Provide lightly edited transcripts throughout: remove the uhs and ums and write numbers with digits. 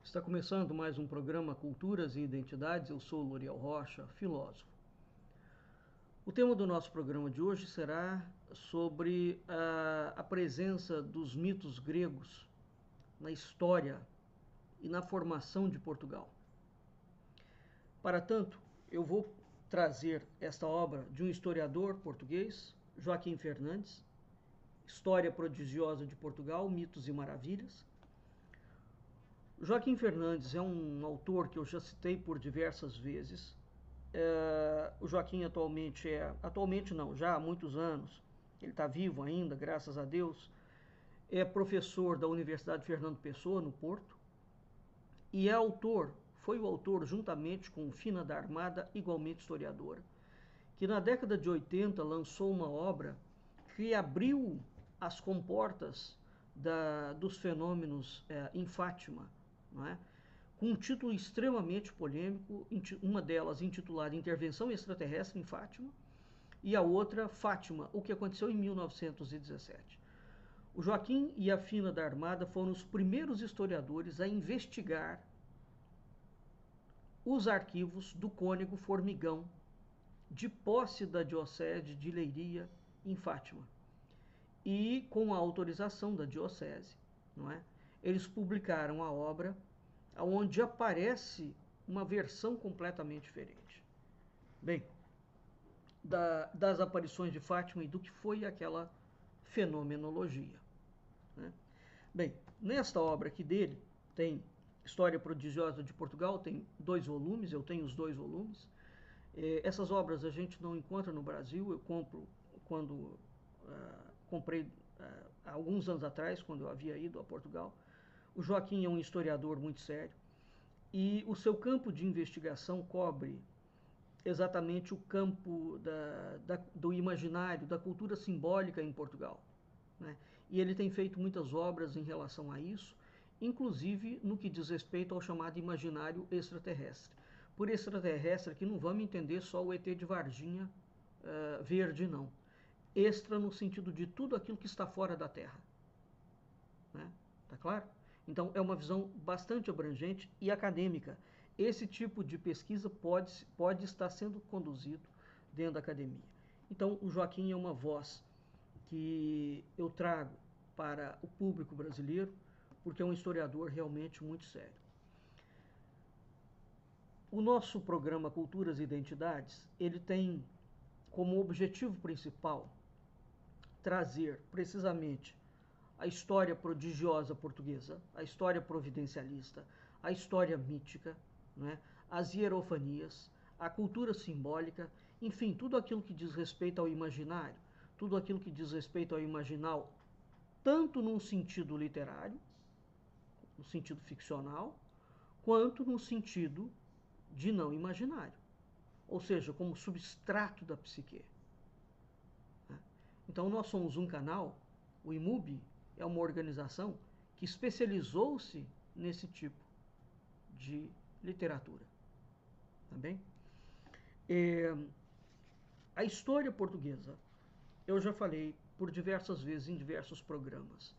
Está começando mais um programa Culturas e Identidades. Eu sou Loriel Rocha, filósofo. O tema do nosso programa de hoje será sobre a presença dos mitos gregos na história e na formação de Portugal. Para tanto, eu vou trazer esta obra de um historiador português, Joaquim Fernandes, História Prodigiosa de Portugal, Mitos e Maravilhas. Joaquim Fernandes é um autor que eu já citei por diversas vezes. O Joaquim atualmente não, já há muitos anos, ele está vivo ainda, graças a Deus, é professor da Universidade Fernando Pessoa, no Porto, e foi o autor, juntamente com Fina da Armada, igualmente historiadora, que na década de 80 lançou uma obra que abriu as comportas dos fenômenos em Fátima, não é? Com um título extremamente polêmico, uma delas intitulada Intervenção Extraterrestre em Fátima, e a outra, Fátima, o que aconteceu em 1917. O Joaquim e a Fina da Armada foram os primeiros historiadores a investigar os arquivos do cônego Formigão, de posse da Diocese de Leiria, em Fátima. E com a autorização da Diocese, não é? Eles publicaram a obra onde aparece uma versão completamente diferente. Bem, das aparições de Fátima e do que foi aquela fenomenologia, né? Bem, nesta obra aqui dele, tem História Prodigiosa de Portugal, tem 2 volumes, eu tenho os 2 volumes. Essas obras a gente não encontra no Brasil, eu compro quando comprei há alguns anos atrás, quando eu havia ido a Portugal. O Joaquim é um historiador muito sério e o seu campo de investigação cobre exatamente o campo do imaginário, da cultura simbólica em Portugal, né? E ele tem feito muitas obras em relação a isso, inclusive no que diz respeito ao chamado imaginário extraterrestre. Por extraterrestre aqui não vamos entender só o ET de Varginha verde, não. Extra no sentido de tudo aquilo que está fora da Terra, né? Tá claro? Então é uma visão bastante abrangente e acadêmica. Esse tipo de pesquisa pode estar sendo conduzido dentro da academia. Então o Joaquim é uma voz que eu trago para o público brasileiro, porque é um historiador realmente muito sério. O nosso programa Culturas e Identidades, ele tem como objetivo principal trazer precisamente a história prodigiosa portuguesa, a história providencialista, a história mítica, né? As hierofanias, a cultura simbólica, enfim, tudo aquilo que diz respeito ao imaginário, tudo aquilo que diz respeito ao imaginal, tanto num sentido literário, no sentido ficcional, quanto no sentido de não imaginário, ou seja, como substrato da psique. Então nós somos um canal, o IMUB é uma organização que especializou-se nesse tipo de literatura. Tá bem? A história portuguesa, eu já falei por diversas vezes em diversos programas,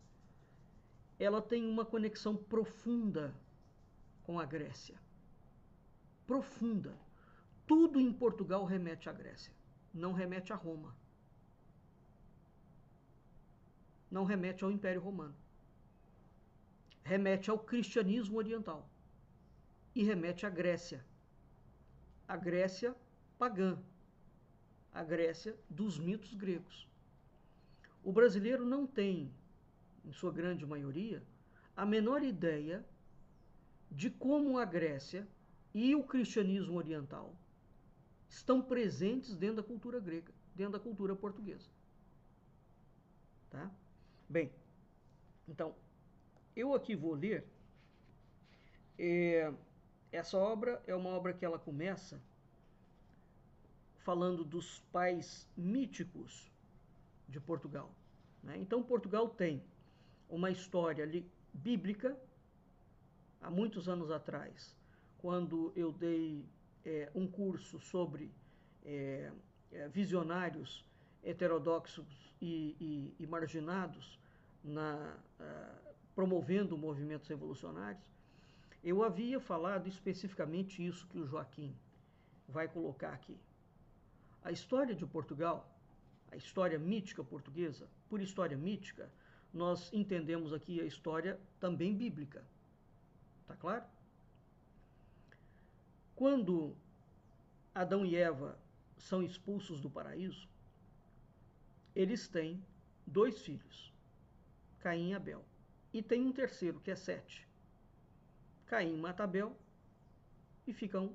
ela tem uma conexão profunda com a Grécia. Profunda. Tudo em Portugal remete à Grécia, não remete a Roma. Não remete ao Império Romano. Remete ao cristianismo oriental. E remete à Grécia. A Grécia pagã. A Grécia dos mitos gregos. O brasileiro não tem, em sua grande maioria, a menor ideia de como a Grécia e o cristianismo oriental estão presentes dentro da cultura grega, dentro da cultura portuguesa. Tá? Bem, então, eu aqui vou ler. Essa obra é uma obra que ela começa falando dos pais míticos de Portugal, né? Então, Portugal tem uma história ali bíblica. Há muitos anos atrás, quando eu dei um curso sobre visionários heterodoxos e marginados promovendo movimentos revolucionários, Eu havia falado especificamente isso que o Joaquim vai colocar aqui. A história de Portugal, a história mítica portuguesa, por história mítica, nós entendemos aqui a história também bíblica. Tá claro? Quando Adão e Eva são expulsos do paraíso, eles têm 2 filhos, Caim e Abel. E tem um terceiro, que é Sete. Caim mata Abel e ficam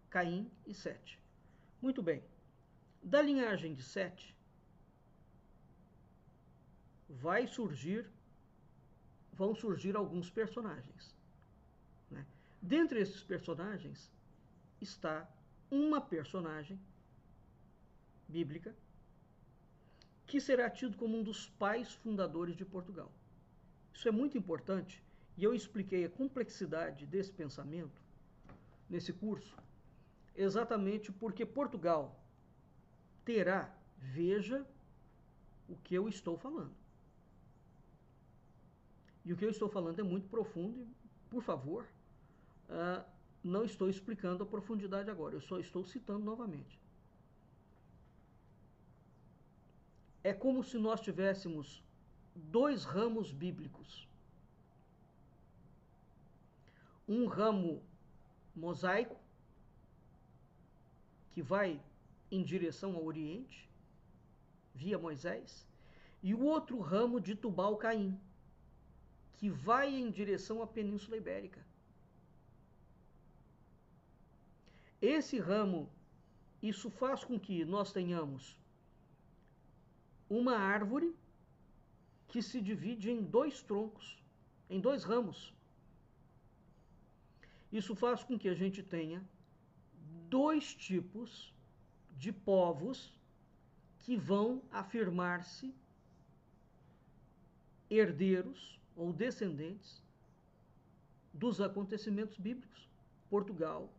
Caim e Sete. Muito bem. Da linhagem de Sete, vão surgir alguns personagens. Né? Dentre esses personagens está uma personagem bíblica que será tido como um dos pais fundadores de Portugal. Isso é muito importante e eu expliquei a complexidade desse pensamento nesse curso, exatamente porque Portugal terá, veja o que eu estou falando. E o que eu estou falando é muito profundo e, por favor, não estou explicando a profundidade agora, eu só estou citando novamente. É como se nós tivéssemos 2 ramos bíblicos. Um ramo mosaico, que vai em direção ao Oriente, via Moisés, e o outro ramo de Tubal-Caim, que vai em direção à Península Ibérica. Esse ramo, isso faz com que nós tenhamos uma árvore que se divide em 2 troncos, em 2 ramos. Isso faz com que a gente tenha 2 tipos de povos que vão afirmar-se herdeiros ou descendentes dos acontecimentos bíblicos. Portugal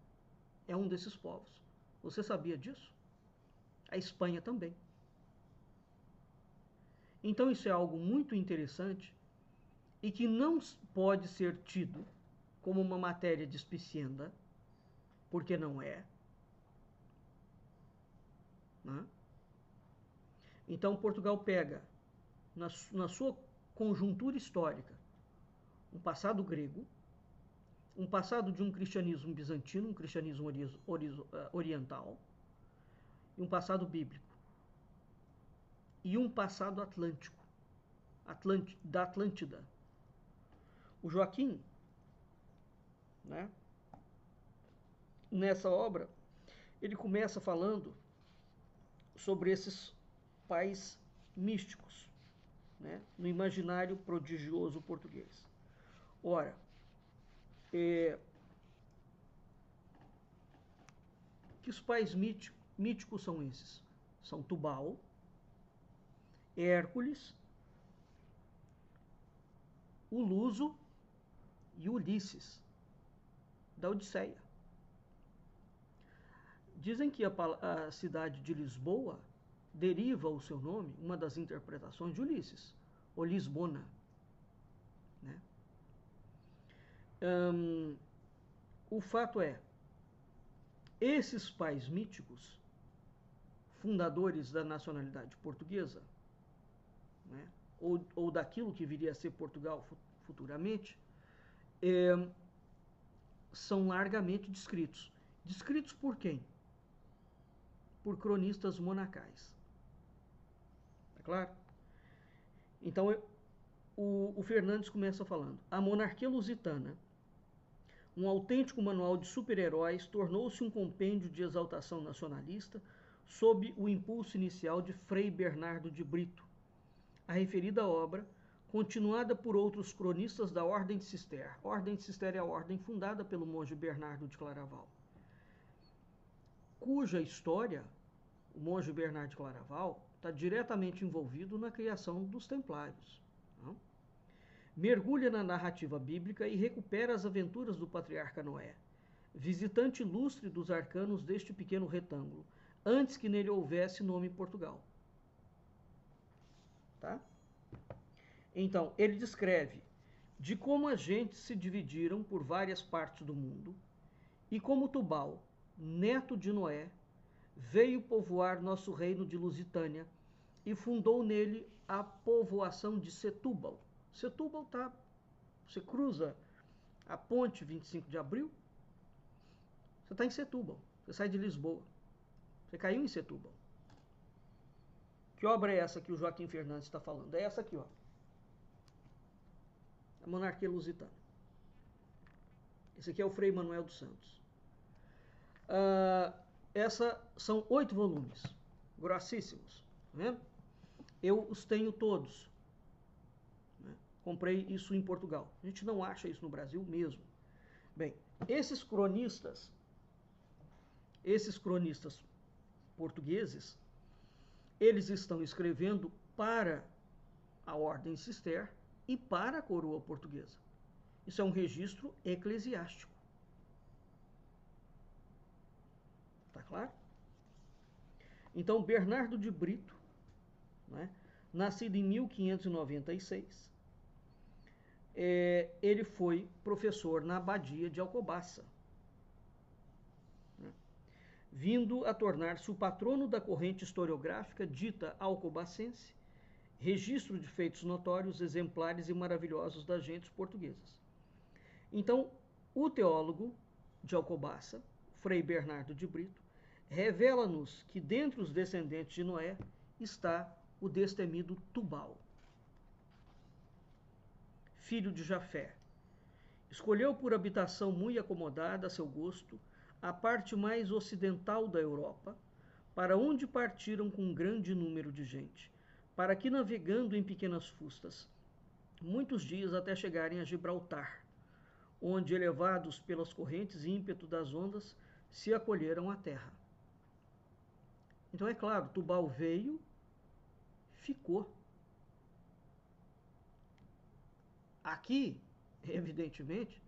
é um desses povos. Você sabia disso? A Espanha também. Então isso é algo muito interessante e que não pode ser tido como uma matéria despicienda, porque não é. Né? Então Portugal pega, na sua conjuntura histórica, um passado grego, um passado de um cristianismo bizantino, um cristianismo oriental, e um passado bíblico, e um passado atlântico, da Atlântida. O Joaquim, né, nessa obra, ele começa falando sobre esses pais místicos, né, no imaginário prodigioso português. Ora, que os pais míticos são esses? São Tubal, Hércules, o Luso e Ulisses, da Odisseia. Dizem que a cidade de Lisboa deriva o seu nome, uma das interpretações, de Ulisses, ou Lisbona. Né? O fato é, esses pais míticos, fundadores da nacionalidade portuguesa, né, ou daquilo que viria a ser Portugal futuramente, são largamente descritos. Descritos por quem? Por cronistas monacais. Tá claro? Então, o Fernandes começa falando: a monarquia lusitana, um autêntico manual de super-heróis, tornou-se um compêndio de exaltação nacionalista sob o impulso inicial de Frei Bernardo de Brito. A referida obra, continuada por outros cronistas da Ordem de Cister. Ordem de Cister é a ordem fundada pelo monge Bernardo de Claraval, cuja história, o monge Bernardo de Claraval, está diretamente envolvido na criação dos Templários. Não? Mergulha na narrativa bíblica e recupera as aventuras do patriarca Noé, visitante ilustre dos arcanos deste pequeno retângulo, antes que nele houvesse nome Portugal. Tá? Então, ele descreve de como as gentes se dividiram por várias partes do mundo e como Tubal, neto de Noé, veio povoar nosso reino de Lusitânia e fundou nele a povoação de Setúbal. Setúbal tá, você cruza a ponte 25 de abril, você está em Setúbal, você sai de Lisboa, você caiu em Setúbal. Que obra é essa que o Joaquim Fernandes está falando? É essa aqui, ó. A Monarquia Lusitana. Esse aqui é o Frei Manuel dos Santos. Essa são 8 volumes, grossíssimos. Né? Eu os tenho todos. Né? Comprei isso em Portugal. A gente não acha isso no Brasil mesmo. Bem, esses cronistas portugueses, eles estão escrevendo para a Ordem Cister e para a coroa portuguesa. Isso é um registro eclesiástico. Tá claro? Então, Bernardo de Brito, né, nascido em 1596, ele foi professor na abadia de Alcobaça, né, vindo a tornar-se o patrono da corrente historiográfica dita alcobacense, registro de feitos notórios, exemplares e maravilhosos das gentes portuguesas. Então, o teólogo de Alcobaça, Frei Bernardo de Brito, revela-nos que dentre os descendentes de Noé está o destemido Tubal, filho de Jafé. Escolheu por habitação muito acomodada a seu gosto a parte mais ocidental da Europa, para onde partiram com um grande número de gente, para que, navegando em pequenas fustas, muitos dias até chegarem a Gibraltar, onde, elevados pelas correntes e ímpeto das ondas, se acolheram à terra. Então, é claro, Tubal veio, ficou. Aqui, evidentemente,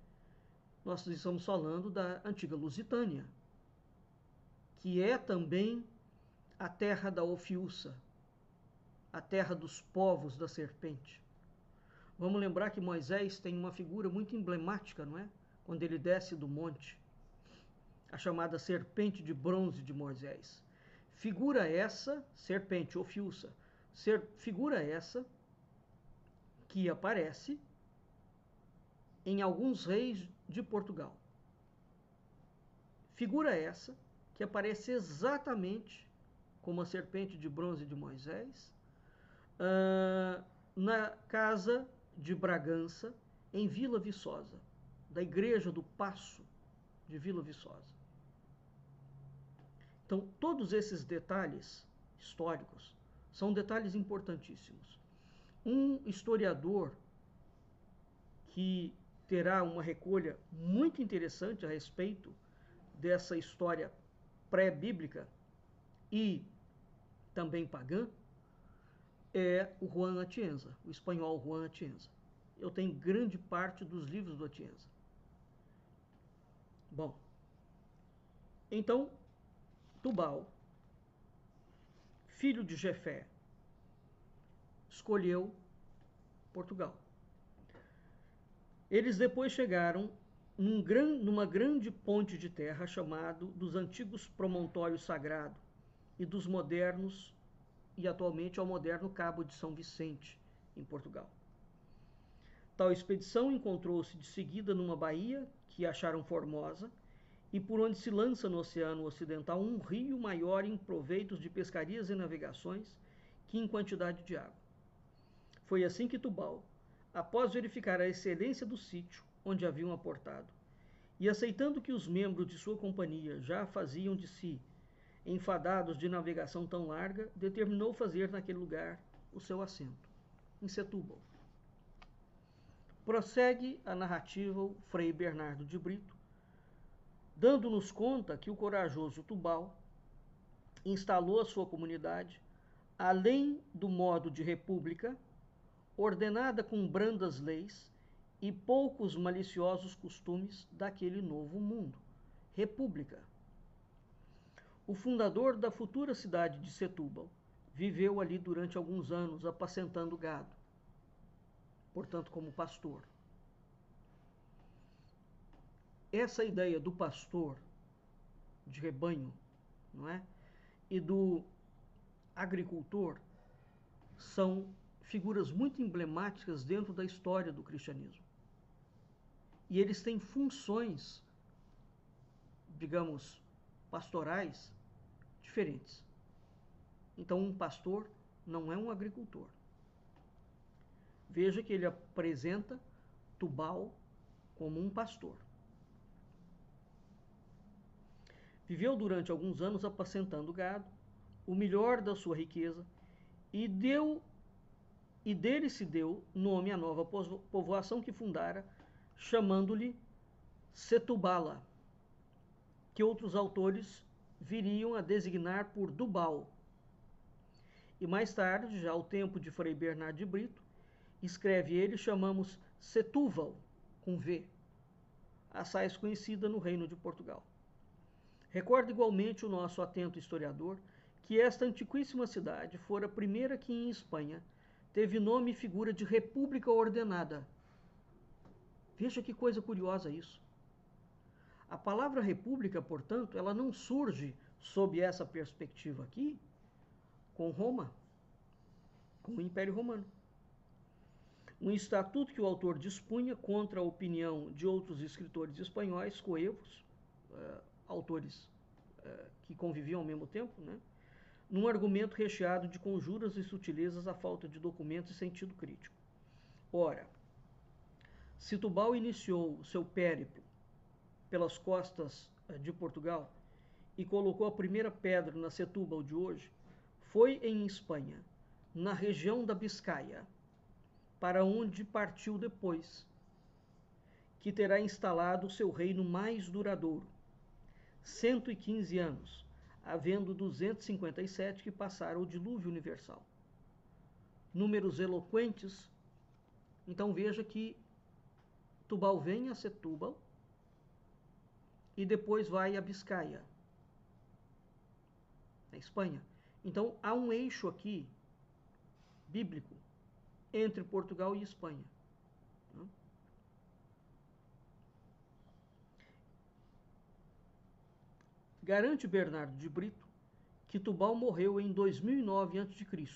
nós estamos falando da antiga Lusitânia, que é também a terra da Ofiúça, a terra dos povos da serpente. Vamos lembrar que Moisés tem uma figura muito emblemática, não é? Quando ele desce do monte, a chamada serpente de bronze de Moisés. Figura essa, serpente, Ofiúça, figura essa que aparece em alguns reis de Portugal. Figura essa que aparece exatamente como a serpente de bronze de Moisés, na casa de Bragança, em Vila Viçosa, da Igreja do Paço de Vila Viçosa. Então, todos esses detalhes históricos são detalhes importantíssimos. Um historiador que terá uma recolha muito interessante a respeito dessa história pré-bíblica e também pagã é o Juan Atienza, o espanhol Juan Atienza. Eu tenho grande parte dos livros do Atienza. Bom, então, Tubal, filho de Jefé, escolheu Portugal. Eles depois chegaram numa grande ponte de terra chamado dos antigos promontórios sagrado e dos modernos, e atualmente ao moderno Cabo de São Vicente, em Portugal. Tal expedição encontrou-se de seguida numa baía que acharam formosa e por onde se lança no Oceano Ocidental um rio maior em proveitos de pescarias e navegações que em quantidade de água. Foi assim que Tubal, após verificar a excelência do sítio onde haviam aportado, e aceitando que os membros de sua companhia já faziam de si enfadados de navegação tão larga, determinou fazer naquele lugar o seu assento, em Setúbal. Prossegue a narrativa o Frei Bernardo de Brito, dando-nos conta que o corajoso Tubal instalou a sua comunidade, além do modo de república, ordenada com brandas leis e poucos maliciosos costumes daquele novo mundo. República. O fundador da futura cidade de Setúbal viveu ali durante alguns anos apacentando gado, portanto como pastor. essa ideia do pastor de rebanho, não é? E do agricultor são figuras muito emblemáticas dentro da história do cristianismo. E eles têm funções, digamos, pastorais diferentes. Então, um pastor não é um agricultor. Veja que ele apresenta Tubal como um pastor. Viveu durante alguns anos apacentando gado, o melhor da sua riqueza, e dele se deu nome à nova povoação que fundara, chamando-lhe Setúbala, que outros autores viriam a designar por Dubal. E mais tarde, já ao tempo de Frei Bernardo de Brito, escreve ele, chamamos Setúbal, com V, assaz conhecida no Reino de Portugal. Recorda igualmente o nosso atento historiador que esta antiquíssima cidade fora a primeira que em Espanha teve nome e figura de república ordenada. Veja que coisa curiosa isso. A palavra república, portanto, ela não surge sob essa perspectiva aqui com Roma, com o Império Romano. Um estatuto que o autor dispunha contra a opinião de outros escritores espanhóis coevos, autores que conviviam ao mesmo tempo, né? Num argumento recheado de conjuras e sutilezas à falta de documentos e sentido crítico. Ora, Setúbal iniciou seu périplo pelas costas de Portugal e colocou a primeira pedra na Setúbal de hoje, foi em Espanha, na região da Biscaia, para onde partiu depois, que terá instalado seu reino mais duradouro, 115 anos, havendo 257 que passaram o dilúvio universal. Números eloquentes. Então veja que Tubal vem a Setúbal e depois vai a Biscaia, na Espanha. Então há um eixo aqui, bíblico, entre Portugal e Espanha. Garante Bernardo de Brito que Tubal morreu em 2009 a.C.,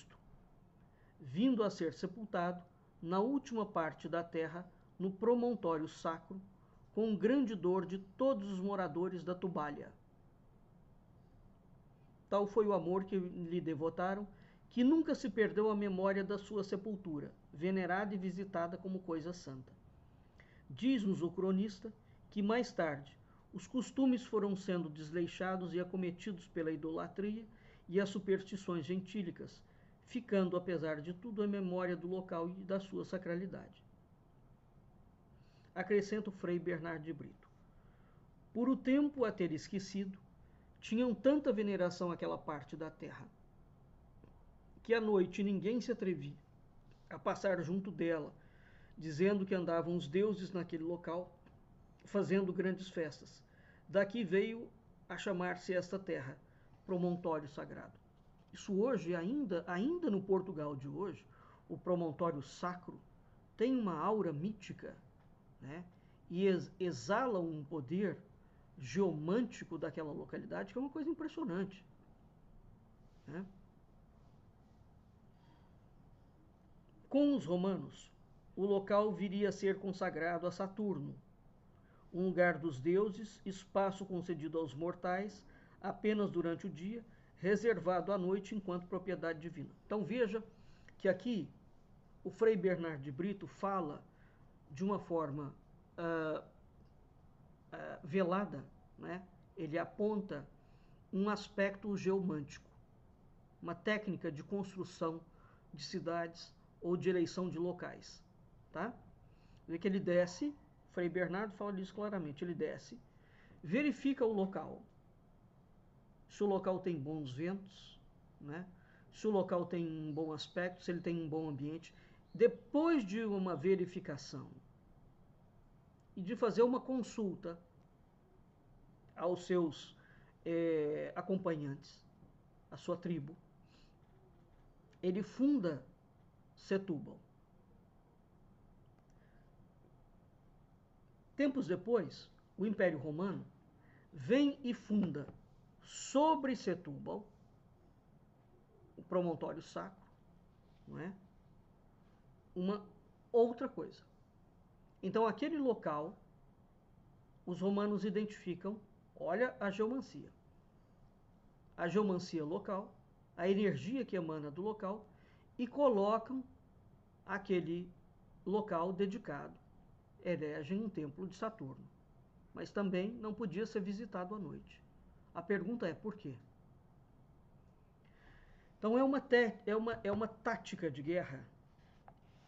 vindo a ser sepultado na última parte da terra, no promontório sacro, com grande dor de todos os moradores da Tubália. Tal foi o amor que lhe devotaram, que nunca se perdeu a memória da sua sepultura, venerada e visitada como coisa santa. Diz-nos o cronista que, mais tarde, os costumes foram sendo desleixados e acometidos pela idolatria e as superstições gentílicas, ficando, apesar de tudo, a memória do local e da sua sacralidade. Acrescenta o Frei Bernardo de Brito. Por o tempo a ter esquecido, tinham tanta veneração àquela parte da terra, que à noite ninguém se atrevia a passar junto dela, dizendo que andavam os deuses naquele local, fazendo grandes festas. Daqui veio a chamar-se esta terra, promontório sagrado. Isso hoje, ainda no Portugal de hoje, o promontório sacro tem uma aura mítica, né? E exala um poder geomântico daquela localidade que é uma coisa impressionante, né? Com os romanos, o local viria a ser consagrado a Saturno, um lugar dos deuses, espaço concedido aos mortais apenas durante o dia, reservado à noite enquanto propriedade divina. Então veja que aqui o Frei Bernardo de Brito fala de uma forma velada, né? Ele aponta um aspecto geomântico, uma técnica de construção de cidades ou de eleição de locais, tá? Vê que ele desce, Frei Bernardo fala disso claramente, ele desce, verifica o local, se o local tem bons ventos, né? Se o local tem um bom aspecto, se ele tem um bom ambiente. Depois de uma verificação e de fazer uma consulta aos seus acompanhantes, a sua tribo, ele funda Setúbal. Tempos depois, o Império Romano vem e funda sobre Setúbal, o promontório sacro, não é? Uma outra coisa. Então, aquele local, os romanos identificam, olha a geomancia local, a energia que emana do local, e colocam aquele local dedicado, elegem um templo de Saturno. Mas também não podia ser visitado à noite. A pergunta é por quê? Então é uma tática de guerra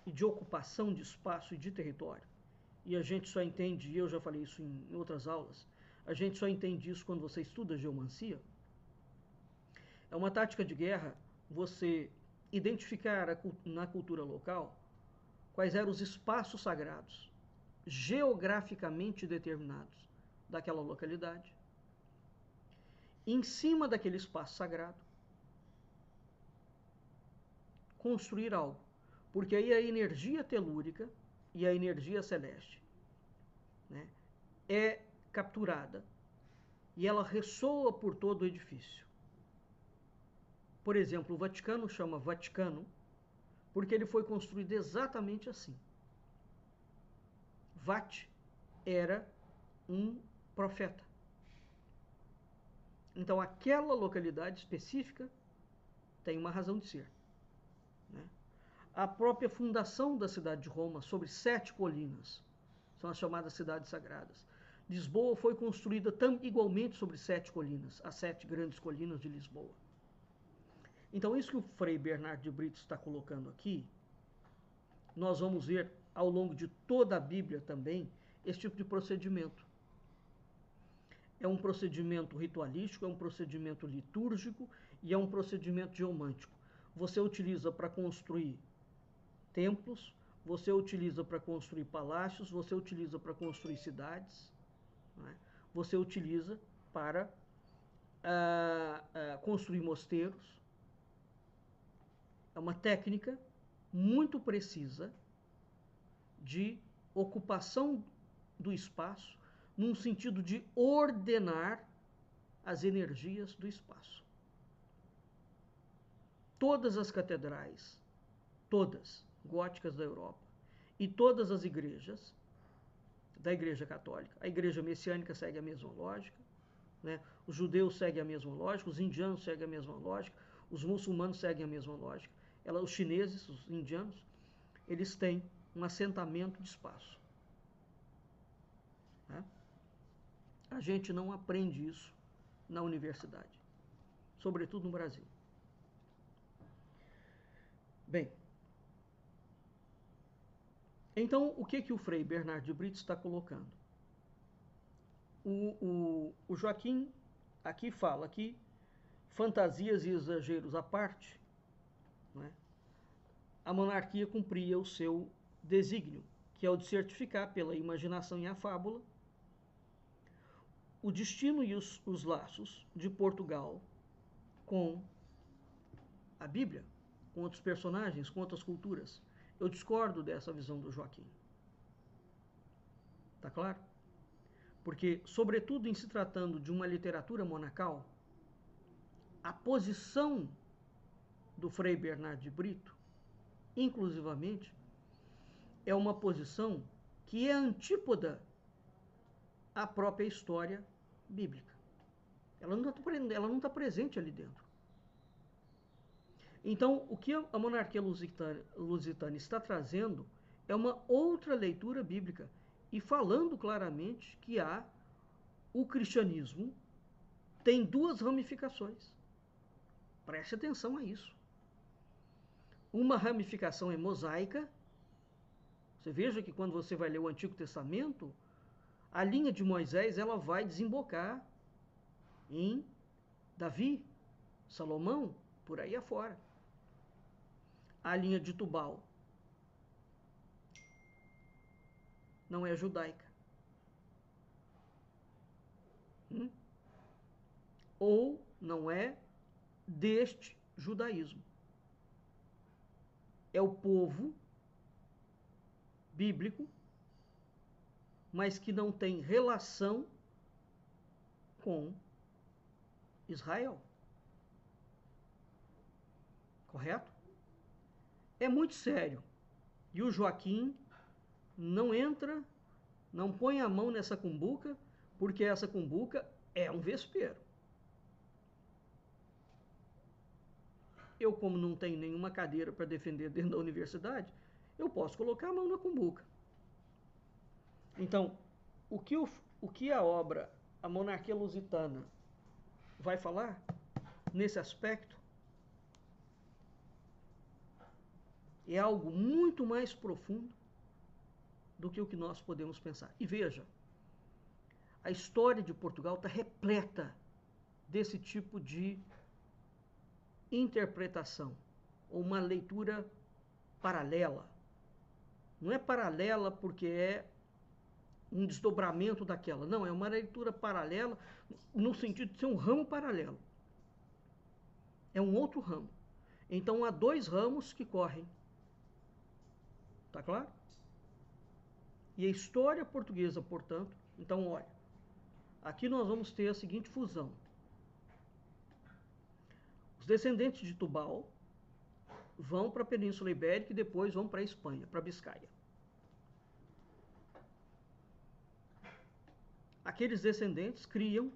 e de ocupação de espaço e de território. E a gente só entende, e eu já falei isso em outras aulas, a gente só entende isso quando você estuda geomancia. É uma tática de guerra você identificar na cultura local quais eram os espaços sagrados, geograficamente determinados daquela localidade. Em cima daquele espaço sagrado, construir algo. Porque aí a energia telúrica e a energia celeste, né, é capturada e ela ressoa por todo o edifício. Por exemplo, o Vaticano chama Vaticano porque ele foi construído exatamente assim. Vat era um profeta. Então, aquela localidade específica tem uma razão de ser. Né? A própria fundação da cidade de Roma sobre 7 colinas, são as chamadas cidades sagradas. Lisboa foi construída igualmente sobre 7 colinas, as 7 grandes colinas de Lisboa. Então, isso que o Frei Bernardo de Brito está colocando aqui, nós vamos ver ao longo de toda a Bíblia também esse tipo de procedimento. É um procedimento ritualístico, é um procedimento litúrgico e é um procedimento geomântico. Você utiliza para construir templos, você utiliza para construir palácios, você utiliza para construir cidades, né? Você utiliza para construir mosteiros. É uma técnica muito precisa de ocupação do espaço, num sentido de ordenar as energias do espaço. Todas as catedrais, todas góticas da Europa, e todas as igrejas da Igreja Católica, a Igreja Messiânica segue a mesma lógica, né? Os judeus seguem a mesma lógica, os indianos seguem a mesma lógica, os muçulmanos seguem a mesma lógica. Os chineses, os indianos, eles têm um assentamento de espaço. Né? A gente não aprende isso na universidade, sobretudo no Brasil. Bem, então o que o Frei Bernardo de Brito está colocando? O Joaquim aqui fala que, fantasias e exageros à parte, né, a monarquia cumpria o seu desígnio, que é o de certificar pela imaginação e a fábula o destino e os laços de Portugal com a Bíblia, com outros personagens, com outras culturas. Eu discordo dessa visão do Joaquim. Tá claro? Porque, sobretudo em se tratando de uma literatura monacal, a posição do Frei Bernardo de Brito, inclusivamente, é uma posição que é antípoda à própria história bíblica. Ela não está presente ali dentro. Então, o que a monarquia lusitana está trazendo é uma outra leitura bíblica e falando claramente que o cristianismo tem 2 ramificações. Preste atenção a isso. Uma ramificação é mosaica. Você veja que quando você vai ler o Antigo Testamento, a linha de Moisés ela vai desembocar em Davi, Salomão, por aí afora. A linha de Tubal não é judaica. Ou não é deste judaísmo. É o povo bíblico mas que não tem relação com Israel. Correto? É muito sério. E o Joaquim não entra, não põe a mão nessa cumbuca, porque essa cumbuca é um vespeiro. Eu, como não tenho nenhuma cadeira para defender dentro da universidade, eu posso colocar a mão na cumbuca. Então, o que a obra A Monarquia Lusitana vai falar nesse aspecto é algo muito mais profundo do que o que nós podemos pensar. E veja, a história de Portugal está repleta desse tipo de interpretação, ou uma leitura paralela. Não é paralela porque é um desdobramento daquela, não, é uma leitura paralela no sentido de ser um ramo paralelo. É um outro ramo. Então há dois ramos que correm. Tá claro? E a história portuguesa, portanto, então olha, aqui nós vamos ter a seguinte fusão. Os descendentes de Tubal vão para a Península Ibérica e depois vão para a Espanha, para a Biscaia. Aqueles descendentes criam,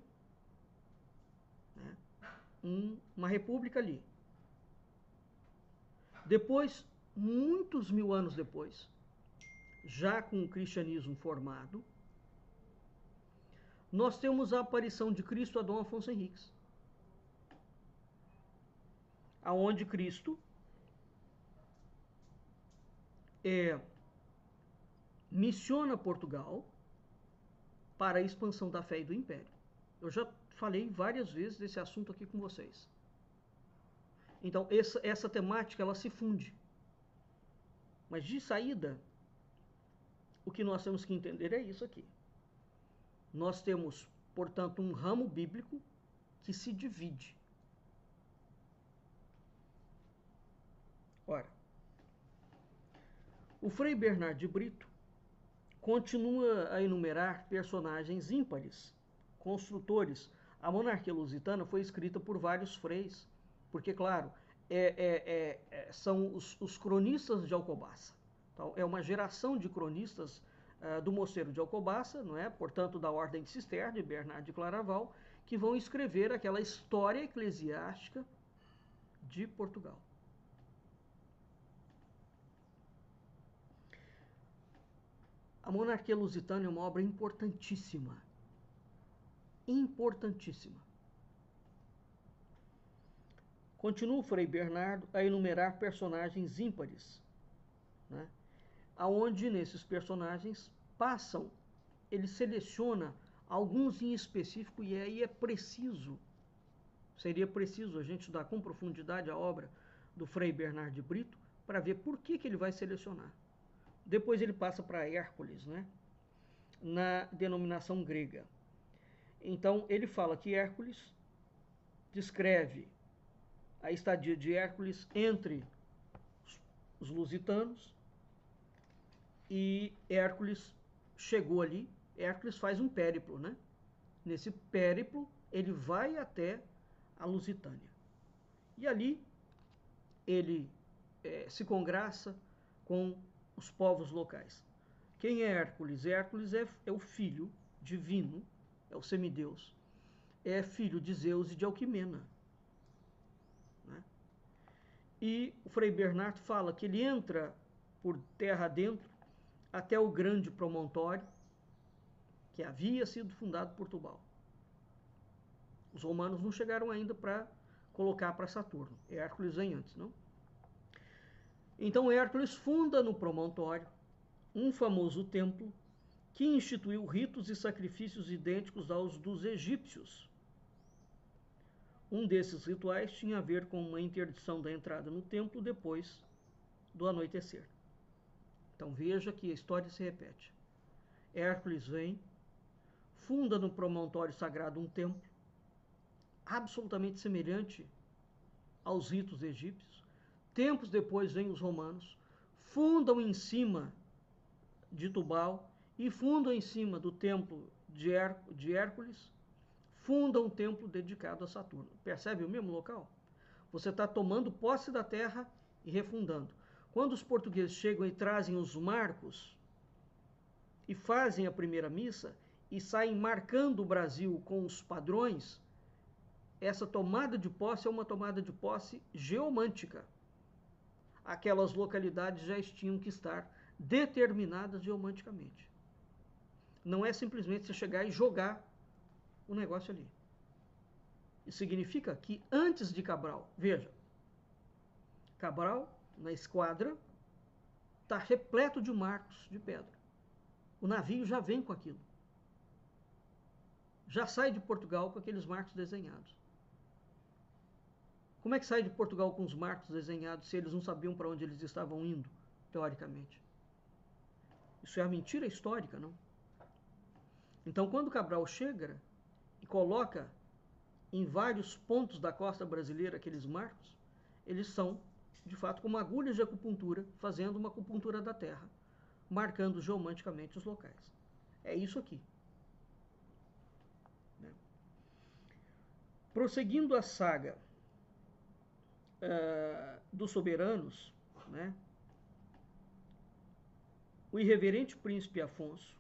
né, uma república ali. Depois, muitos mil anos depois, já com o cristianismo formado, nós temos a aparição de Cristo a Dom Afonso Henriques, aonde Cristo missiona Portugal para a expansão da fé e do império. Eu já falei várias vezes desse assunto aqui com vocês. Então, essa temática, ela se funde. Mas, de saída, o que nós temos que entender é isso aqui. Nós temos, portanto, um ramo bíblico que se divide. Ora, o Frei Bernard de Brito continua a enumerar personagens ímpares, construtores. A Monarquia Lusitana foi escrita por vários freis, porque, claro, são os cronistas de Alcobaça. Então, é uma geração de cronistas do Mosteiro de Alcobaça, não é? Portanto, da Ordem de Cister, de Bernard de Claraval, que vão escrever aquela história eclesiástica de Portugal. A Monarquia Lusitana é uma obra importantíssima. Importantíssima. Continua o Frei Bernardo a enumerar personagens ímpares, né? Aonde nesses personagens passam, ele seleciona alguns em específico, e aí seria preciso a gente estudar com profundidade a obra do Frei Bernard de Brito para ver por que ele vai selecionar. Depois ele passa para Hércules, né? Na denominação grega. Então, ele fala que Hércules descreve a estadia de Hércules entre os lusitanos, e Hércules chegou ali. Hércules faz um périplo, né? Nesse périplo, ele vai até a Lusitânia. E ali, ele se congraça com os povos locais. Quem é Hércules? Hércules é o filho divino, é o semideus, é filho de Zeus e de Alquimena, né? E o Frei Bernardo fala que ele entra por terra adentro até o grande promontório que havia sido fundado por Tubal. Os romanos não chegaram ainda para colocar para Saturno. Hércules vem antes, não? Então Hércules funda no promontório um famoso templo que instituiu ritos e sacrifícios idênticos aos dos egípcios. Um desses rituais tinha a ver com uma interdição da entrada no templo depois do anoitecer. Então veja que a história se repete. Hércules vem, funda no promontório sagrado um templo absolutamente semelhante aos ritos egípcios. Tempos depois vêm os romanos, fundam em cima de Tubal e fundam em cima do templo de Hércules, fundam um templo dedicado a Saturno. Percebe o mesmo local? Você está tomando posse da terra e refundando. Quando os portugueses chegam e trazem os marcos e fazem a primeira missa e saem marcando o Brasil com os padrões, essa tomada de posse é uma tomada de posse geomântica. Aquelas localidades já tinham que estar determinadas geomanticamente. Não é simplesmente você chegar e jogar o negócio ali. Isso significa que antes de Cabral, veja, Cabral, na esquadra, está repleto de marcos de pedra. O navio já vem com aquilo. Já sai de Portugal com aqueles marcos desenhados. Como é que sai de Portugal com os marcos desenhados se eles não sabiam para onde eles estavam indo, teoricamente? Isso é a mentira histórica, não? Então, quando Cabral chega e coloca em vários pontos da costa brasileira aqueles marcos, eles são, de fato, como agulhas de acupuntura, fazendo uma acupuntura da terra, marcando geomanticamente os locais. É isso aqui. Prosseguindo a saga dos soberanos, né, o irreverente príncipe Afonso,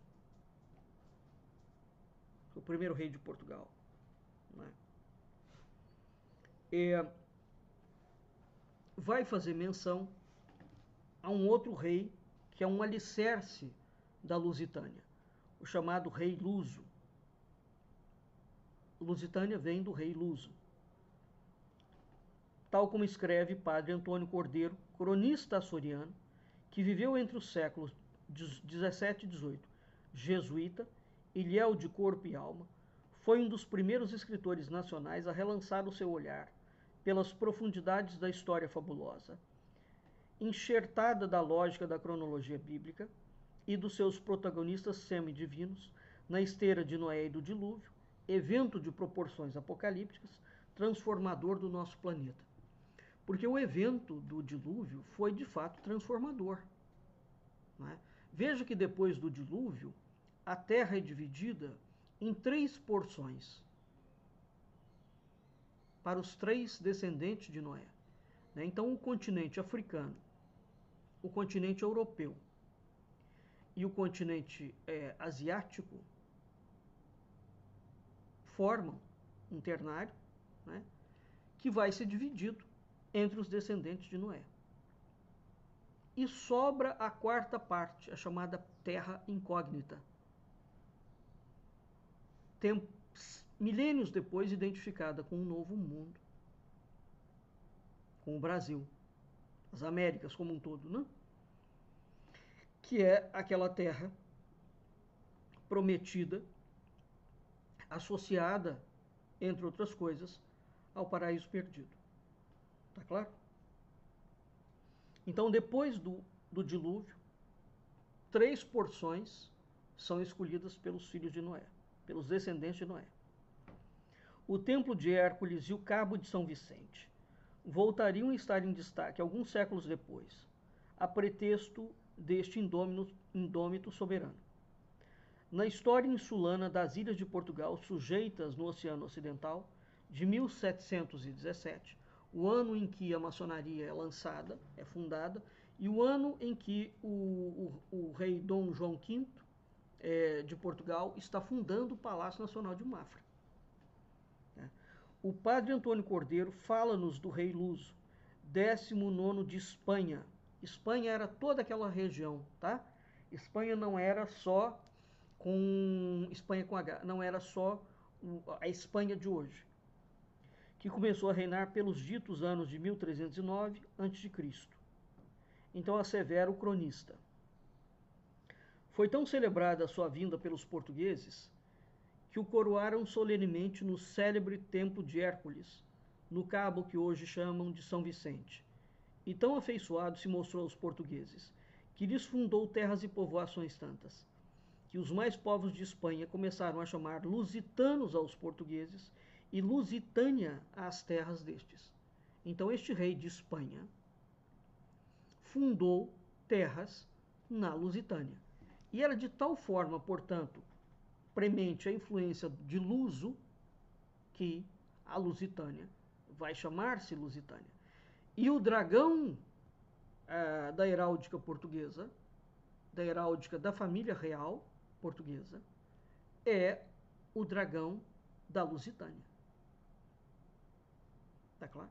o primeiro rei de Portugal, né, vai fazer menção a um outro rei que é um alicerce da Lusitânia, o chamado rei Luso. Lusitânia vem do rei Luso. Tal como escreve padre Antônio Cordeiro, cronista açoriano, que viveu entre os séculos 17 e 18, jesuíta, ilhéu de corpo e alma, foi um dos primeiros escritores nacionais a relançar o seu olhar pelas profundidades da história fabulosa, enxertada da lógica da cronologia bíblica e dos seus protagonistas semidivinos, na esteira de Noé e do dilúvio, evento de proporções apocalípticas, transformador do nosso planeta. Porque o evento do dilúvio foi, de fato, transformador. Não é? Veja que depois do dilúvio, a Terra é dividida em 3 porções para os 3 descendentes de Noé. Então, o continente africano, o continente europeu e o continente asiático formam um ternário, né, que vai ser dividido entre os descendentes de Noé. E sobra a 4ª parte, a chamada Terra Incógnita. Milênios depois, identificada com um novo mundo, com o Brasil, as Américas como um todo, né? Que é aquela terra prometida, associada, entre outras coisas, ao paraíso perdido. Tá claro? Então, depois do dilúvio, 3 porções são escolhidas pelos filhos de Noé, pelos descendentes de Noé. O Templo de Hércules e o Cabo de São Vicente voltariam a estar em destaque alguns séculos depois, a pretexto deste indômito soberano. Na história insulana das Ilhas de Portugal, sujeitas no Oceano Ocidental, de 1717, o ano em que a maçonaria é fundada, e o ano em que o rei Dom João V de Portugal está fundando o Palácio Nacional de Mafra. O padre Antônio Cordeiro fala-nos do rei Luso, 19º de Espanha. Espanha era toda aquela região, tá? Espanha não era só Espanha com H, não era só a Espanha de hoje, que começou a reinar pelos ditos anos de 1309 a.C. Então assevera o cronista. Foi tão celebrada a sua vinda pelos portugueses que o coroaram solenemente no célebre Templo de Hércules, no cabo que hoje chamam de São Vicente. E tão afeiçoado se mostrou aos portugueses, que lhes fundou terras e povoações tantas, que os mais povos de Espanha começaram a chamar lusitanos aos portugueses e Lusitânia às terras destes. Então este rei de Espanha fundou terras na Lusitânia, E era de tal forma, portanto, premente a influência de Luso, que a Lusitânia vai chamar-se Lusitânia. E o dragão da heráldica portuguesa, da heráldica da família real portuguesa, é o dragão da Lusitânia. Tá claro?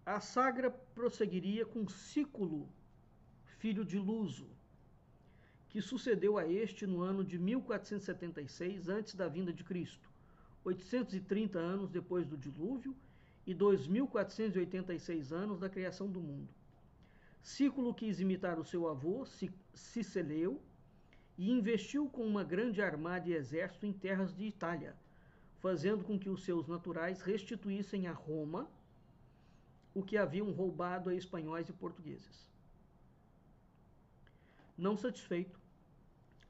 A saga prosseguiria com Sículo, filho de Luso, que sucedeu a este no ano de 1476, antes da vinda de Cristo, 830 anos depois do dilúvio e 2486 anos da criação do mundo. Sículo quis imitar o seu avô, Ciceleu, e investiu com uma grande armada e exército em terras de Itália, fazendo com que os seus naturais restituíssem a Roma o que haviam roubado a espanhóis e portugueses. Não satisfeito,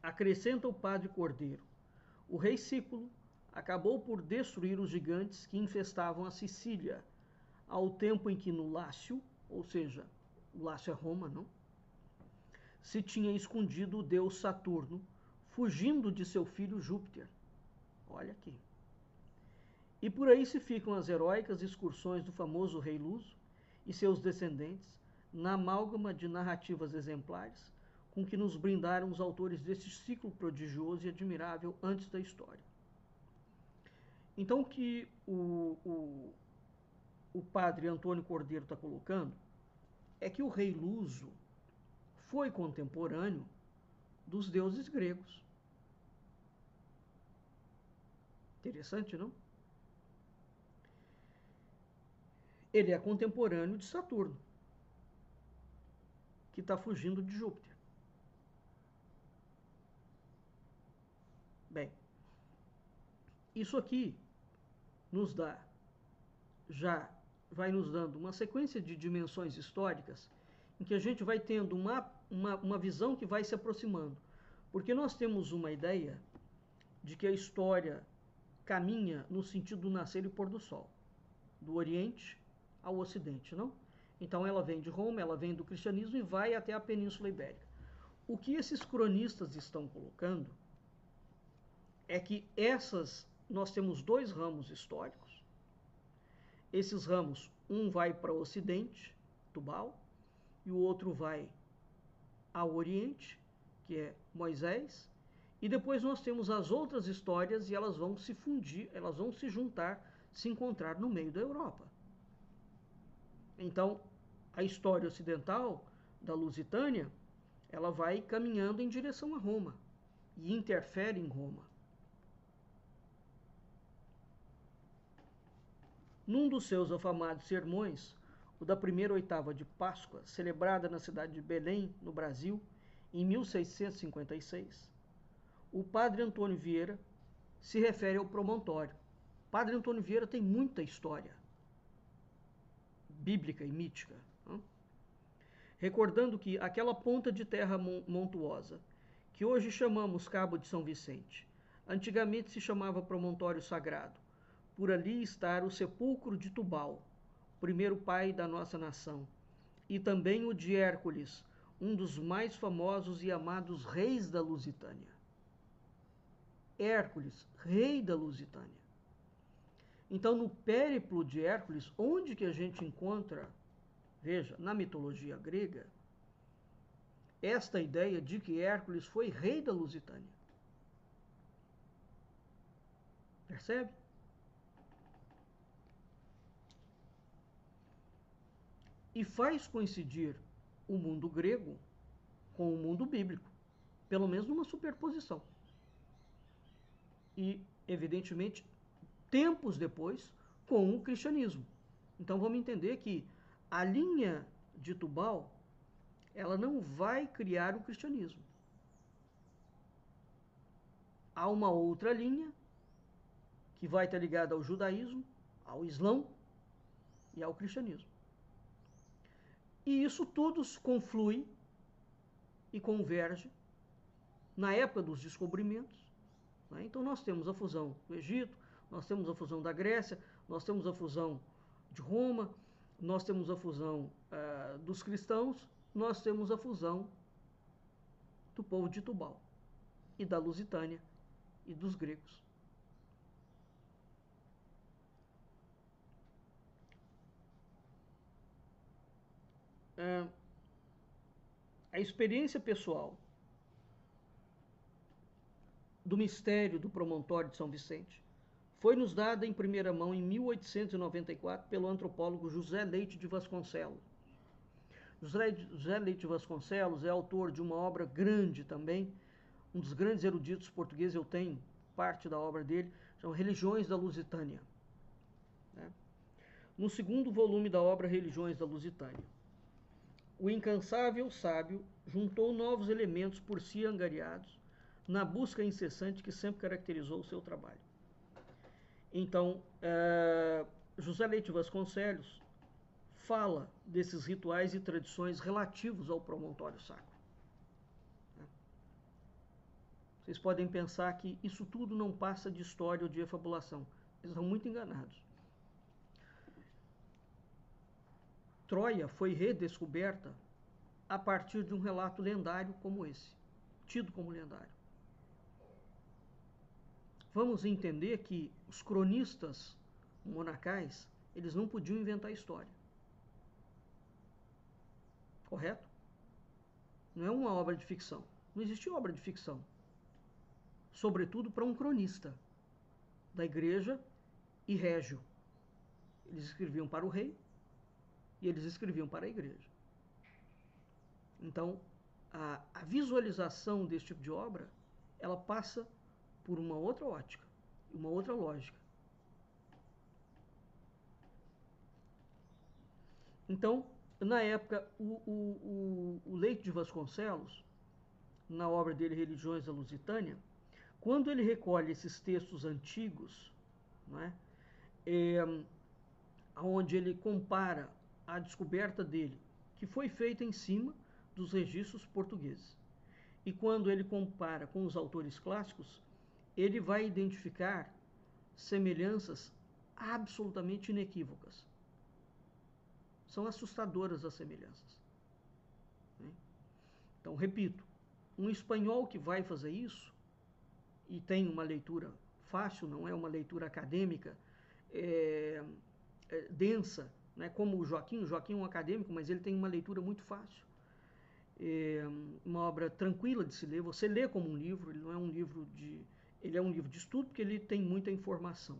acrescenta o padre Cordeiro, o rei Sículo acabou por destruir os gigantes que infestavam a Sicília, ao tempo em que no Lácio, ou seja, o Lácio é Roma, não? Se tinha escondido o deus Saturno, fugindo de seu filho Júpiter. Olha aqui. E por aí se ficam as heróicas excursões do famoso rei Luso e seus descendentes, na amálgama de narrativas exemplares com que nos brindaram os autores desse ciclo prodigioso e admirável antes da história. Então, o que o padre Antônio Cordeiro está colocando é que o rei Luso foi contemporâneo dos deuses gregos. Interessante, não? Ele é contemporâneo de Saturno, que está fugindo de Júpiter. Bem, isso aqui nos dá, já vai nos dando uma sequência de dimensões históricas em que a gente vai tendo uma visão que vai se aproximando. Porque nós temos uma ideia de que a história caminha no sentido do nascer e pôr do sol, do Oriente ao Ocidente, não? Então ela vem de Roma, ela vem do cristianismo e vai até a Península Ibérica. O que esses cronistas estão colocando é que nós temos dois ramos históricos. Esses ramos, um vai para o Ocidente, Tubal, e o outro vai ao Oriente, que é Moisés, e depois nós temos as outras histórias e elas vão se fundir, elas vão se juntar, se encontrar no meio da Europa. Então, a história ocidental da Lusitânia, ela vai caminhando em direção a Roma e interfere em Roma. Num dos seus afamados sermões, o da primeira oitava de Páscoa, celebrada na cidade de Belém, no Brasil, em 1656, o padre Antônio Vieira se refere ao promontório. O padre Antônio Vieira tem muita história bíblica e mítica, não? Recordando que aquela ponta de terra montuosa, que hoje chamamos Cabo de São Vicente, antigamente se chamava Promontório Sagrado. Por ali está o sepulcro de Tubal, primeiro pai da nossa nação, e também o de Hércules, um dos mais famosos e amados reis da Lusitânia. Hércules, rei da Lusitânia. Então, no périplo de Hércules, onde que a gente encontra, veja, na mitologia grega, esta ideia de que Hércules foi rei da Lusitânia. Percebe? E faz coincidir o mundo grego com o mundo bíblico, pelo menos numa superposição. E, evidentemente, tempos depois, com o cristianismo. Então vamos entender que a linha de Tubal, ela não vai criar o cristianismo. Há uma outra linha que vai estar ligada ao judaísmo, ao islão e ao cristianismo. E isso tudo conflui e converge na época dos descobrimentos. Né? Então nós temos a fusão do Egito, nós temos a fusão da Grécia, nós temos a fusão de Roma, nós temos a fusão dos cristãos, nós temos a fusão do povo de Tubal e da Lusitânia e dos gregos. A experiência pessoal do mistério do promontório de São Vicente foi nos dada em primeira mão em 1894 pelo antropólogo José Leite de Vasconcelos. José Leite de Vasconcelos é autor de uma obra grande também, um dos grandes eruditos portugueses, eu tenho parte da obra dele, chama Religiões da Lusitânia. No segundo volume da obra Religiões da Lusitânia, o incansável sábio juntou novos elementos por si angariados na busca incessante que sempre caracterizou o seu trabalho. Então, José Leite de Vasconcelos fala desses rituais e tradições relativos ao promontório sacro. Vocês podem pensar que isso tudo não passa de história ou de efabulação. Eles estão muito enganados. Troia foi redescoberta a partir de um relato lendário como esse, tido como lendário. Vamos entender que os cronistas monacais, eles não podiam inventar história. Correto? Não é uma obra de ficção. Não existia obra de ficção. Sobretudo para um cronista da igreja e régio. Eles escreviam para o rei e eles escreviam para a igreja. Então, a visualização desse tipo de obra, ela passa por uma outra ótica, uma outra lógica. Então, na época, o Leite de Vasconcelos, na obra dele Religiões da Lusitânia, quando ele recolhe esses textos antigos, não é? Onde ele compara a descoberta dele, que foi feita em cima dos registros portugueses, e quando ele compara com os autores clássicos, ele vai identificar semelhanças absolutamente inequívocas. São assustadoras as semelhanças. Então, repito, um espanhol que vai fazer isso, e tem uma leitura fácil, não é uma leitura acadêmica, densa, né? Como o Joaquim é um acadêmico, mas ele tem uma leitura muito fácil. Uma obra tranquila de se ler, você lê como um livro, ele não é um livro de... Ele é um livro de estudo porque ele tem muita informação,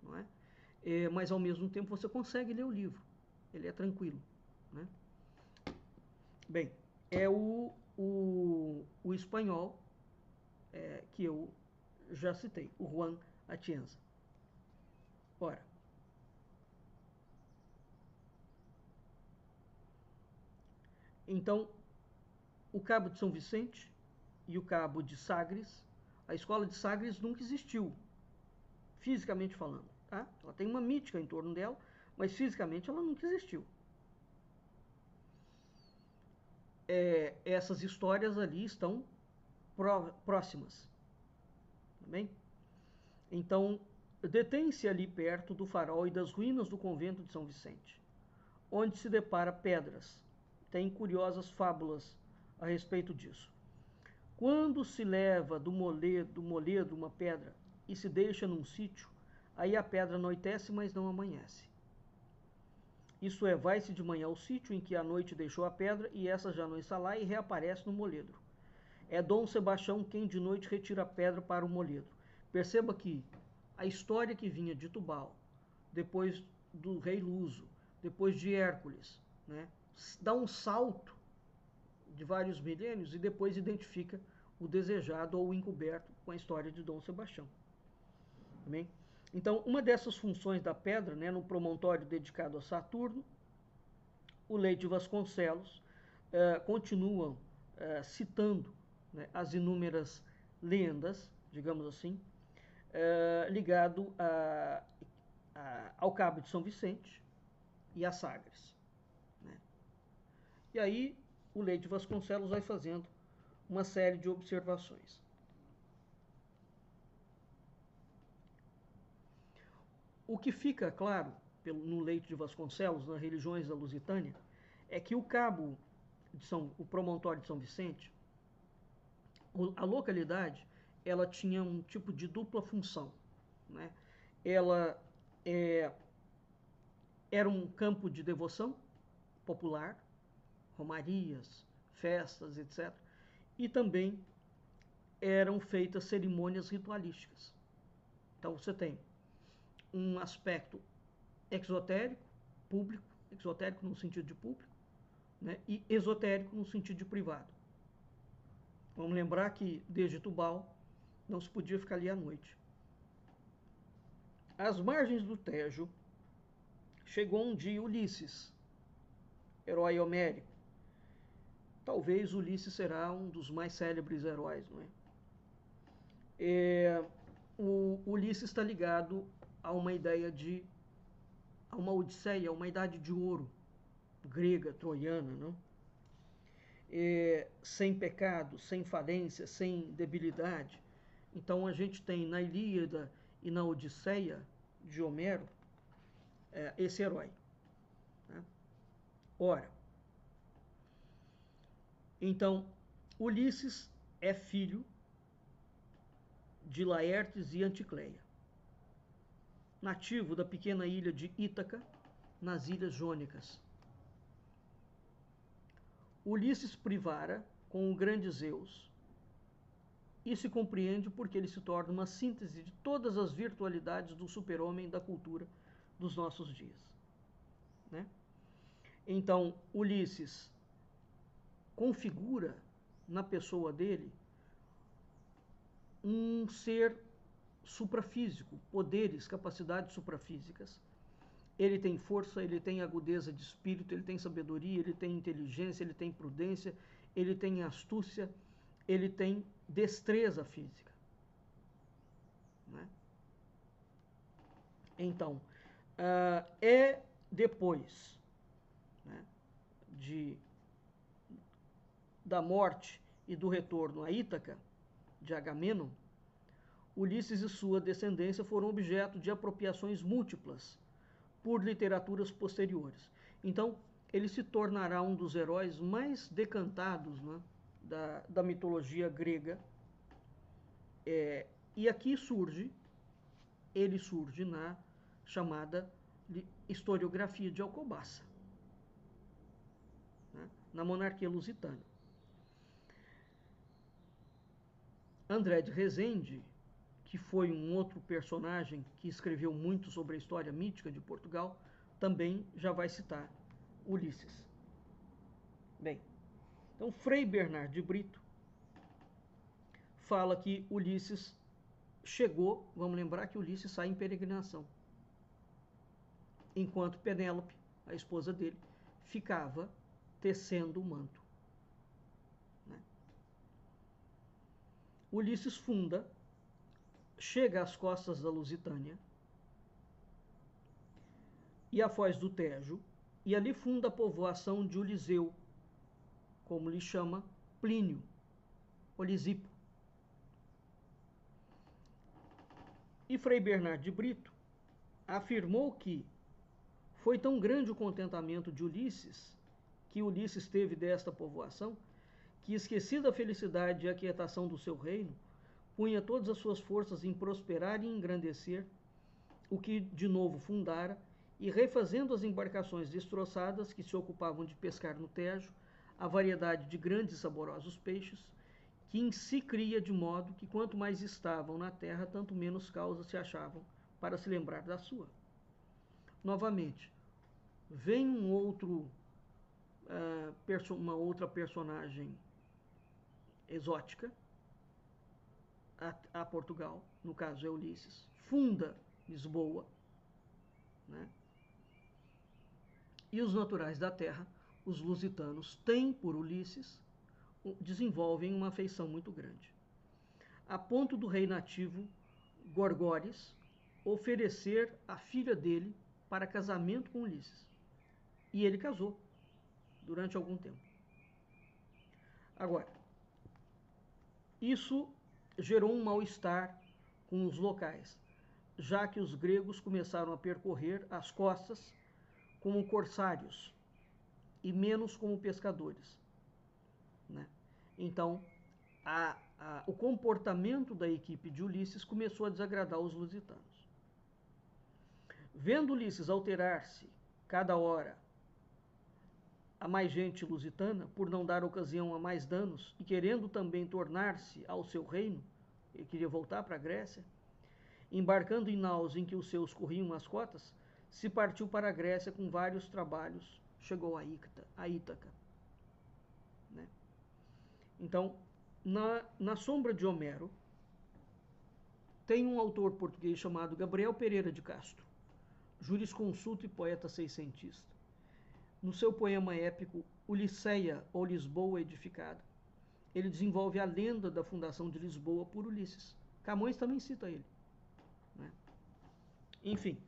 não é? Mas ao mesmo tempo você consegue ler o livro, ele é tranquilo, né? Bem, é o espanhol que eu já citei, o Juan Atienza. Ora, então, o Cabo de São Vicente e o Cabo de Sagres, a escola de Sagres nunca existiu, fisicamente falando, tá? Ela tem uma mítica em torno dela, mas fisicamente ela nunca existiu. Essas histórias ali estão próximas, tá bem? Então, detém-se ali perto do farol e das ruínas do convento de São Vicente, onde se depara pedras. Tem curiosas fábulas a respeito disso. Quando se leva do moledo uma pedra e se deixa num sítio, aí a pedra anoitece, mas não amanhece. Isso é, vai-se de manhã ao sítio em que à noite deixou a pedra e essa já não está lá e reaparece no moledro. É Dom Sebastião quem de noite retira a pedra para o moledro. Perceba que a história que vinha de Tubal, depois do rei Luso, depois de Hércules, né, dá um salto de vários milênios e depois identifica o desejado ou o encoberto com a história de Dom Sebastião. Também? Então, uma dessas funções da pedra, né, no promontório dedicado a Saturno, o Leite de Vasconcelos continua citando, né, as inúmeras lendas, digamos assim, ligado ao Cabo de São Vicente e a Sagres. Né? E aí o Leite de Vasconcelos vai fazendo uma série de observações. O que fica claro no Leite de Vasconcelos, nas Religiões da Lusitânia, é que o promontório de São Vicente, A localidade, ela tinha um tipo de dupla função, né? Ela era um campo de devoção popular, romarias, festas, etc. E também eram feitas cerimônias ritualísticas. Então você tem um aspecto exotérico, público, exotérico no sentido de público, né? E esotérico no sentido de privado. Vamos lembrar que desde Tubal não se podia ficar ali à noite. Às margens do Tejo chegou um dia Ulisses, herói homérico. Talvez Ulisses será um dos mais célebres heróis, não é? O Ulisses está ligado a uma ideia a uma Odisseia, a uma idade de ouro grega, troiana, não? Sem pecado, sem falência, sem debilidade. Então a gente tem na Ilíada e na Odisseia de Homero esse herói, né? Ora, então Ulisses é filho de Laertes e Anticleia, nativo da pequena ilha de Ítaca, nas Ilhas Jônicas. Ulisses privara com o grande Zeus, e se compreende porque ele se torna uma síntese de todas as virtualidades do super-homem da cultura dos nossos dias, né? Então, Ulisses configura na pessoa dele um ser suprafísico, poderes, capacidades suprafísicas. Ele tem força, ele tem agudeza de espírito, ele tem sabedoria, ele tem inteligência, ele tem prudência, ele tem astúcia, ele tem destreza física, né? Então, depois, né, da morte e do retorno a Ítaca, de Agamenon, Ulisses e sua descendência foram objeto de apropriações múltiplas por literaturas posteriores. Então, ele se tornará um dos heróis mais decantados, né, da mitologia grega. E aqui ele surge na chamada historiografia de Alcobaça, né, na monarquia lusitana. André de Rezende, que foi um outro personagem que escreveu muito sobre a história mítica de Portugal, também já vai citar Ulisses. Bem, então Frei Bernard de Brito fala que Ulisses chegou, vamos lembrar que Ulisses sai em peregrinação, enquanto Penélope, a esposa dele, ficava tecendo o manto, né? Ulisses chega às costas da Lusitânia e à foz do Tejo, e ali funda a povoação de Uliseu, como lhe chama Plínio, Olisipo. E Frei Bernard de Brito afirmou que foi tão grande o contentamento de Ulisses, que Ulisses teve desta povoação, que, esquecida a felicidade e a aquietação do seu reino, punha todas as suas forças em prosperar e engrandecer o que de novo fundara, e refazendo as embarcações destroçadas que se ocupavam de pescar no Tejo a variedade de grandes e saborosos peixes, que em si cria de modo que quanto mais estavam na terra, tanto menos causas se achavam para se lembrar da sua. Novamente, vem uma outra personagem exótica a Portugal, no caso é Ulisses, funda Lisboa, né? E os naturais da terra, os lusitanos, têm por Ulisses, desenvolvem uma afeição muito grande, a ponto do rei nativo Gorgóris oferecer a filha dele para casamento com Ulisses. E ele casou durante algum tempo. Agora, isso gerou um mal-estar com os locais, já que os gregos começaram a percorrer as costas como corsários e menos como pescadores, né? Então, o comportamento da equipe de Ulisses começou a desagradar os lusitanos. Vendo Ulisses alterar-se cada hora a mais gente lusitana, por não dar ocasião a mais danos, e querendo também tornar-se ao seu reino, ele queria voltar para a Grécia, embarcando em naus em que os seus corriam as cotas, se partiu para a Grécia com vários trabalhos, chegou a Ítaca. Né? Então, na sombra de Homero, tem um autor português chamado Gabriel Pereira de Castro, jurisconsulto e poeta seiscentista. No seu poema épico Ulisseia, ou Lisboa Edificada, ele desenvolve a lenda da fundação de Lisboa por Ulisses. Camões também cita ele. Né? Enfim,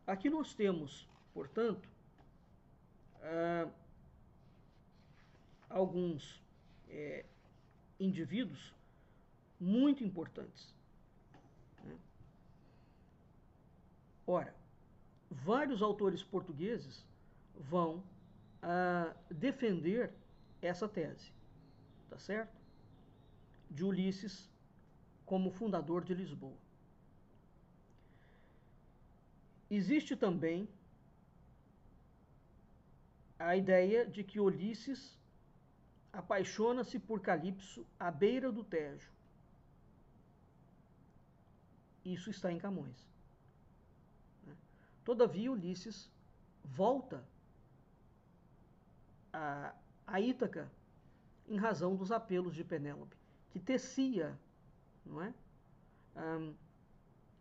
aqui nós temos, portanto, alguns indivíduos muito importantes. Né? Ora, vários autores portugueses vão defender essa tese, tá certo? De Ulisses como fundador de Lisboa. Existe também a ideia de que Ulisses apaixona-se por Calipso à beira do Tejo. Isso está em Camões. Todavia, Ulisses volta a Ítaca em razão dos apelos de Penélope, que tecia, não é?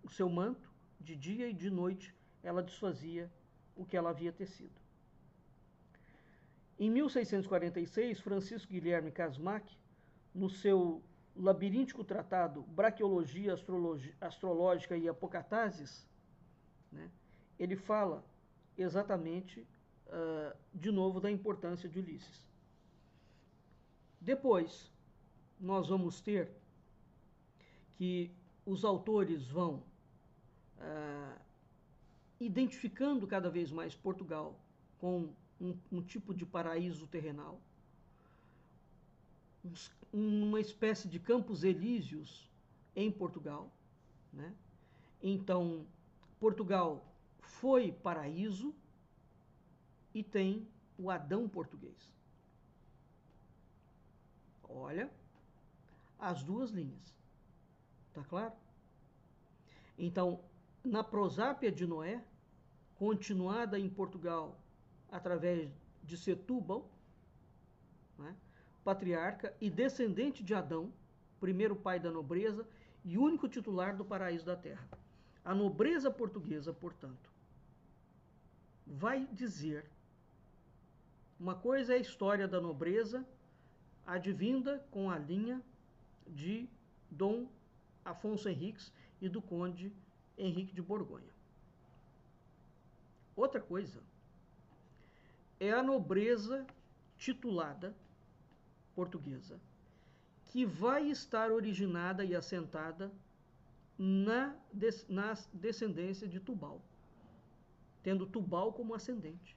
O seu manto, de dia e de noite, ela desfazia o que ela havia tecido. Em 1646, Francisco Guilherme Casmac, no seu labiríntico tratado Braquiologia Astrológica e Apocatases, né, ele fala exatamente, de novo, da importância de Ulisses. Depois, nós vamos ter que os autores vão identificando cada vez mais Portugal com um tipo de paraíso terrenal, uma espécie de campos elíseos em Portugal. Né? Então, Portugal foi paraíso e tem o Adão português. Olha, as duas linhas. Tá claro? Então, na Prosápia de Noé, continuada em Portugal através de Setúbal, né, patriarca e descendente de Adão, primeiro pai da nobreza e único titular do paraíso da terra. A nobreza portuguesa, portanto, vai dizer, uma coisa é a história da nobreza advinda com a linha de Dom Afonso Henriques e do Conde Henrique de Borgonha. Outra coisa é a nobreza titulada portuguesa, que vai estar originada e assentada na descendência de Tubal, tendo Tubal como ascendente,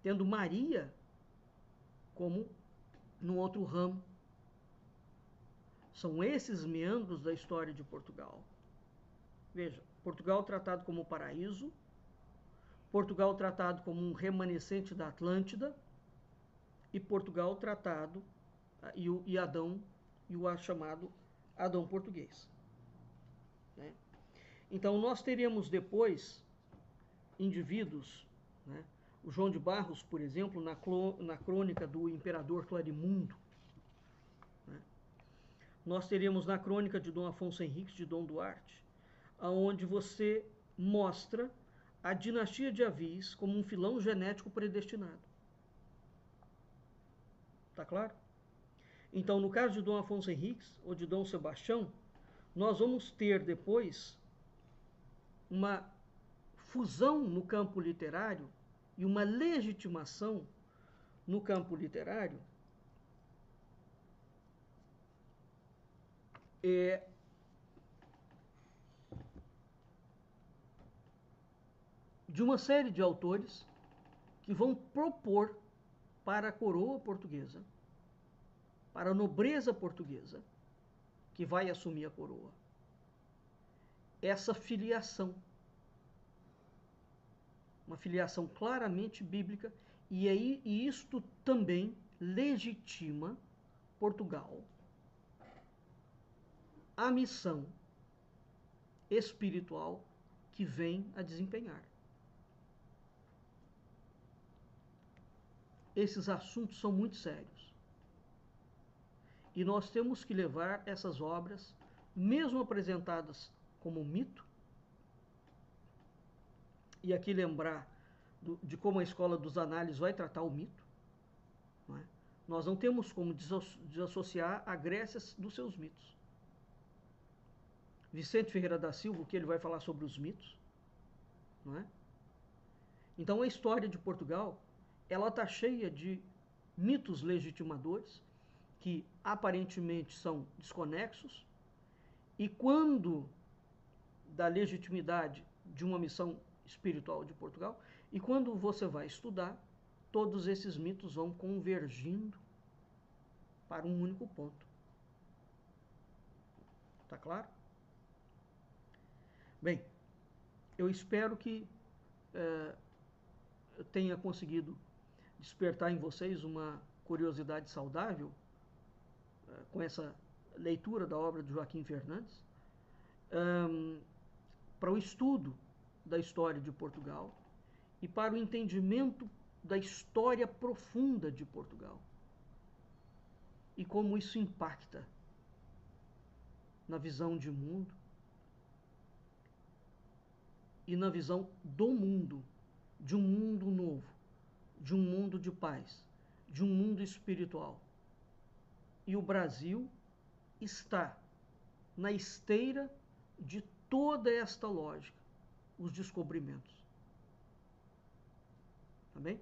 tendo Maria como no outro ramo. São esses meandros da história de Portugal. Veja, Portugal tratado como paraíso, Portugal tratado como um remanescente da Atlântida, e Portugal tratado, e Adão, e o chamado Adão português. Né? Então, nós teríamos depois indivíduos, né? O João de Barros, por exemplo, na crônica do Imperador Clarimundo. Né? Nós teríamos na crônica de Dom Afonso Henriques de Dom Duarte, onde você mostra a dinastia de Avis como um filão genético predestinado. Tá claro? Então, no caso de Dom Afonso Henriques ou de Dom Sebastião, nós vamos ter depois uma fusão no campo literário e uma legitimação no campo literário de uma série de autores que vão propor para a coroa portuguesa para a nobreza portuguesa que vai assumir a coroa. Essa filiação, uma filiação claramente bíblica, e isto também legitima Portugal a missão espiritual que vem a desempenhar. Esses assuntos são muito sérios. E nós temos que levar essas obras, mesmo apresentadas como mito, e aqui lembrar de como a escola dos análises vai tratar o mito. Não é? Nós não temos como desassociar a Grécia dos seus mitos. Vicente Ferreira da Silva, o que ele vai falar sobre os mitos, não é? Então a história de Portugal, ela está cheia de mitos legitimadores que aparentemente são desconexos, e quando da legitimidade de uma missão espiritual de Portugal, e quando você vai estudar, todos esses mitos vão convergindo para um único ponto. Tá claro? Bem, eu espero que eu tenha conseguido despertar em vocês uma curiosidade saudável com essa leitura da obra de Joaquim Fernandes, para o estudo da história de Portugal e para o entendimento da história profunda de Portugal e como isso impacta na visão de mundo e na visão do mundo, de um mundo novo, de um mundo de paz, de um mundo espiritual. E o Brasil está na esteira de toda esta lógica, os descobrimentos. Tá bem?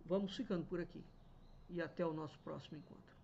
Vamos ficando por aqui e até o nosso próximo encontro.